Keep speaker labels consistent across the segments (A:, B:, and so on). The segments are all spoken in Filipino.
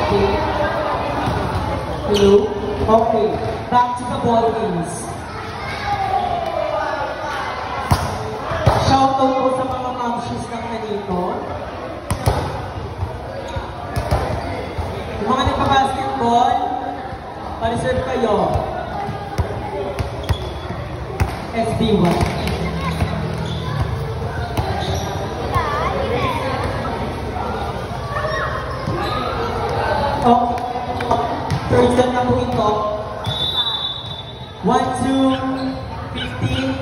A: Okay. Hello? Okay. Back to the ball games. Shoutout po sa mga mamshis na nandito. Yung mga nagpa-basketball, pa-reserve kayo. SB1. Oh, third down na po ito. 1, 2, 15,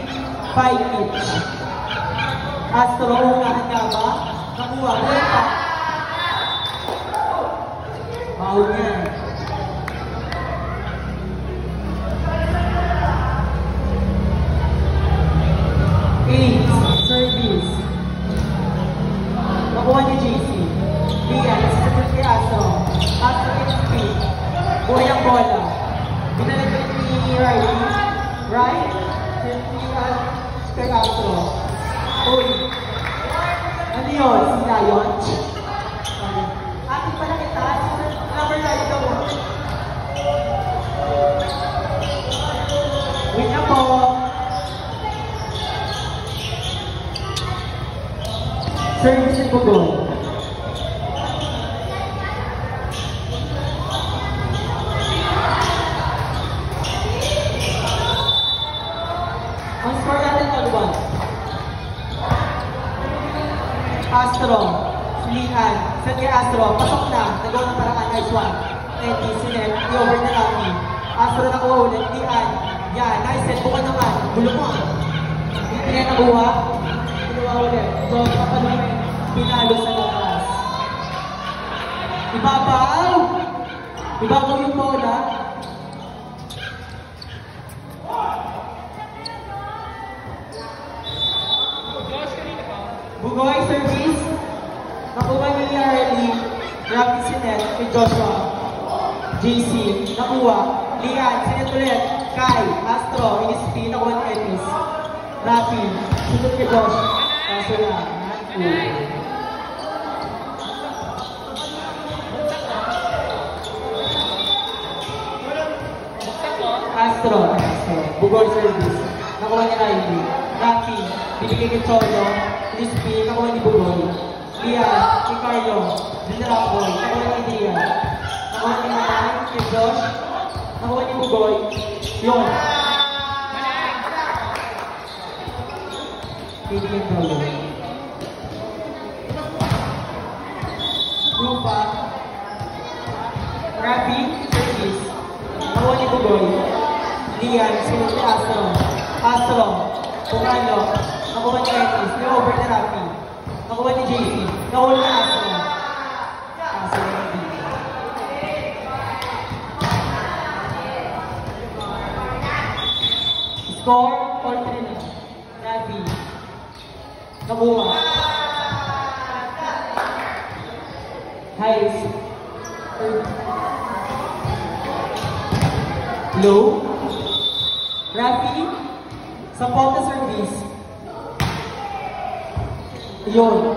A: 5 each. Astro, unahan nga ba? Nakuha, wala pa. Bawal niya. 8, service. Nakuha ni JC. Lian, sasagot kay Astro. Astro HP. Buhay ang bola. Binalagay ni Riley. Right? Kay Astro. Uy. Ano yun? Si Lion? Ating pala kita. Number 9 ka mo. Wait na po. Service and Bugol. Ang score natin mag-1. Astro, Lian, saan kay Astro? Pasok na, nagawa ng paraan, nice one. Eddie, Sinet, i-over na natin. Astro nakuha ulit, Lian, yan, nice set, bukod naman, gulo mo. Hindi na nakuha, gulo ulit. So, kapalunin, pinalo sa labas. Ibabaw! Ibabaw yung bola. Bugoy, service. Nakuha ni Harley. Rafi, Sinet, kay Joshua. JC, nakuha. Lian, Sinet ulit. Kai, Astro, ISP, nakuha ni Ennis. Rafi, sunod kay Josh. Kaso lang. Astro. Bugoy, service. Nakuha ni Riley. Rafi, binigay kay Cholo. Crispy, nakuha ni Bugoy. Lian, si Carlo. Dinarapoy, nakuha ni Dian. Nakuha ni Manay, si Josh. Nakuha ni Bugoy. Yun. Binigay kay Cholo. Rupa. Rafi, service. Nakuha ni Bugoy. Lian, sunod si Astro. Astro, Bugalo. Nakuha ni Ennis, ni-over na Rafi. Nakuha ni JC, nakuha ni Astro. Kaso na dito. Score, 4-3 na. Rafi. Nakuha. Highs. Low. Rafi. Support the service. Yun.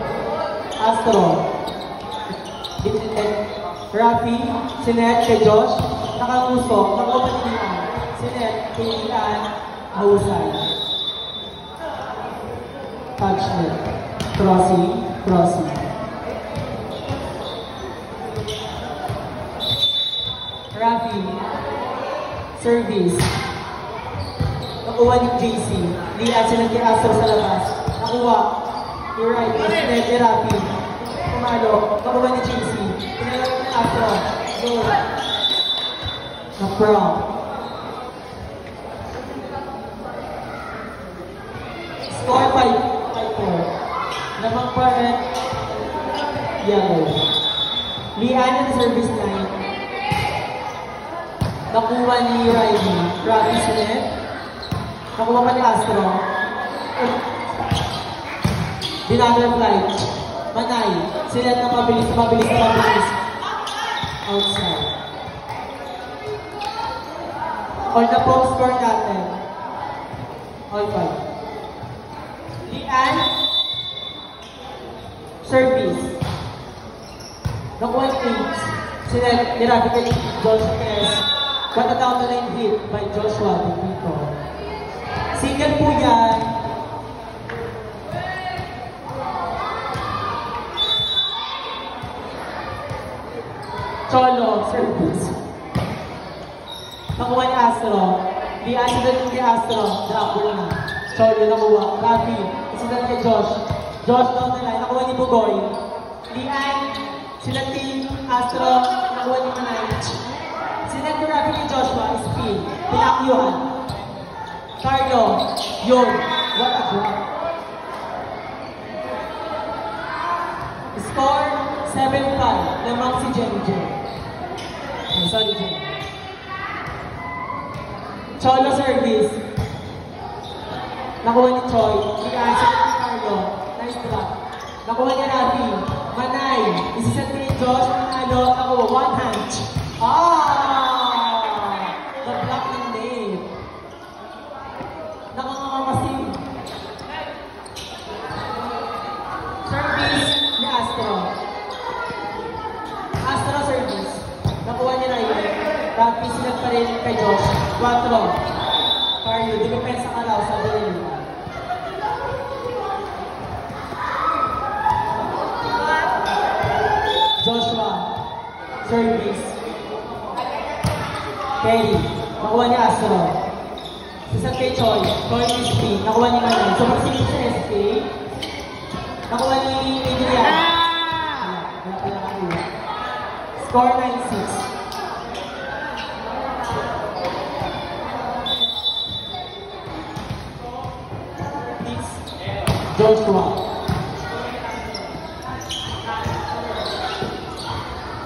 A: Astro. Rafi. Sinet kay Josh. Nakagusto. Nakuha ni Lian. Sinet kay Lian. Mahusay. Touch net. Crossing. Crossing. Rafi. Service. Nakuha ni JC. Lian, Sinet kay Astro sa labas. Nakuha. You're right. Sinet kay Rafi. Pumalo. Nakuha ni JC. Pinalagay ni Astro. Goal. Na-prom. Score 5-4. Napag-parent. Yellow. Lian ang service line. Nakuha ni Riley. Rafi, Sinet. Nakuha pa ni Astro. Dinamir flight. Manay. Sinet na mabilis. Outside. All na po score natin. All 5. Lian. Service. Nakuha ni Nirabi kay Joshua Perez. But a down the line hit by Joshua dito. Single po yan. Cholo, service. Nakuha ni Astro. The accident ni Astro. Drop na. Cholo nakuha. Rafi. Accident kay Josh. Josh down the line. Nakuha ni Bugoy. Lian. Sila team Astro. Nakuha ni Manay. Sila ni Rafi ni Joshua. Spin. Pinakyuhan. Carlo. Yun. What a drop. Score 7-5. Lamang si Jenny Jen. Sorry, Jen. Cholo service. Nakuha ni Choi. Answer ni Carlo. Nice drop. Nakuha ni Rafi. Manay. Isisan ni Josh. Manalo. Nakuha. One hand. The block ng Dave. Nakakamasin. Service ni Astro. Astro service. Nakuha niya na yun. Rafi silag pa rin kay Josh. 4. Carlo, di ko pensa ka raw sa dali. Joshua. Service. Kelly. Nakuha niya Astro. Isang kay Choi. Choi ni Spin. Nakuha niya Manay. So, magsingin sa SK. Nakuha ni Adrian. Wala pala kakuha. Score 9-6. Joshua.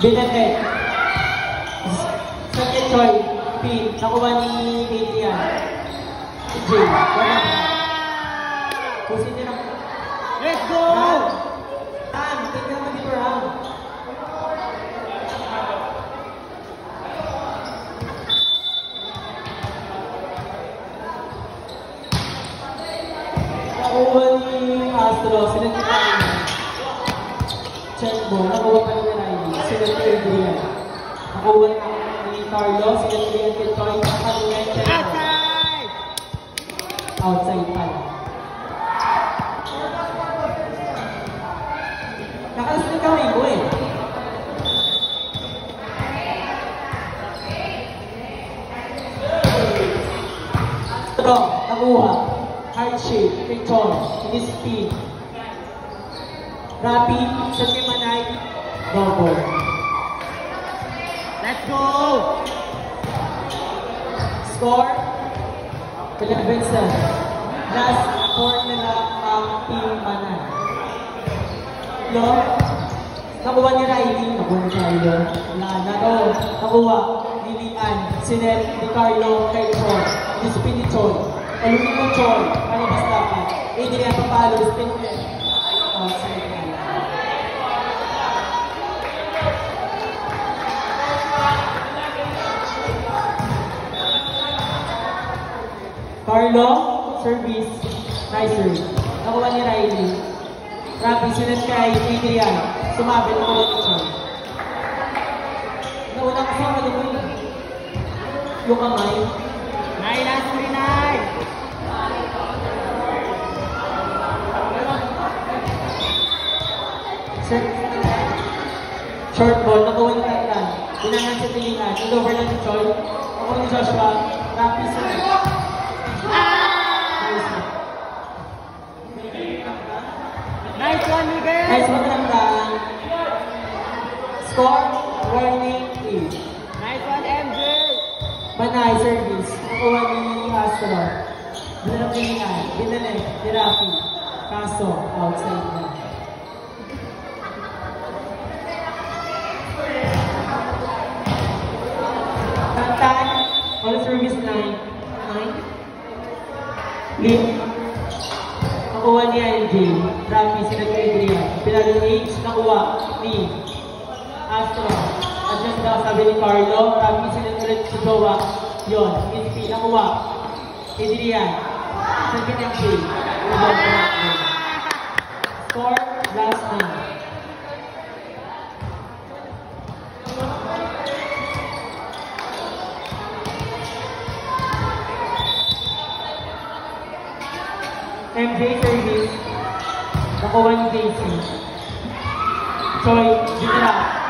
A: Binete. Second Choi. Pin. Nakuha ni Adrian. Jay. Wala. Pusin din ako. Let's go! Tignan mo dito round. Nakuha ni Astro, sila ni Riley. Chenbo, nakuha pa ni Riley. Sila ni Adrian. Nakuha ni Carlo, sila ni Adrian kay Choi. Outside pala. Nakalas na kawin ko eh. Astro, nakuha. Hard shape, kay Chon, kay Spin. Rapi, sa kay Manay, double. Let's go! Score, 11-7. Last score nila ang Team Manay. Nakuha ni Riley, nakuha ni Carlo. Nakuha ni Lian, Sinet, ni Carlo, kay Chon, ni Spin ni Chon. Palunin mo Chon, panibas dapat. Adrian papalo, Spin ulit. Outside na. Carlo, service, nice serve. Nakuha ni Riley. Rapi, sinet kay Adrian. Sumabit ako ni Chon. Nauna kasama dito yung kamay. Nay, last 3, Nay! Short ball, nakuha ni Tailan. Dinangan sa Pilihan. Over lang si Choi. Nakuha ni Joshua. Rapi, sinet. Nice one, Miguel! Nice one, Ramdan. Score, warning, 8. Nice one, MJ! Manay, service. Nakuha ni Astro. Dinapingan, dinalik, ni Rafi. Kaso, outside na. Tantan, all service 9. Lip. Nakuha ni NJ, Rafi, sila ni Adrian. Pinalo ni H, nakuha ni Astro. Adjust daw sabi ni Carlo, Rafi, sila ulit si Jowa. Yun, SP, nakuha. Adrian, second NJ. Score, last 9. MJ service. Nakuha ni Casey. Choi, dito na.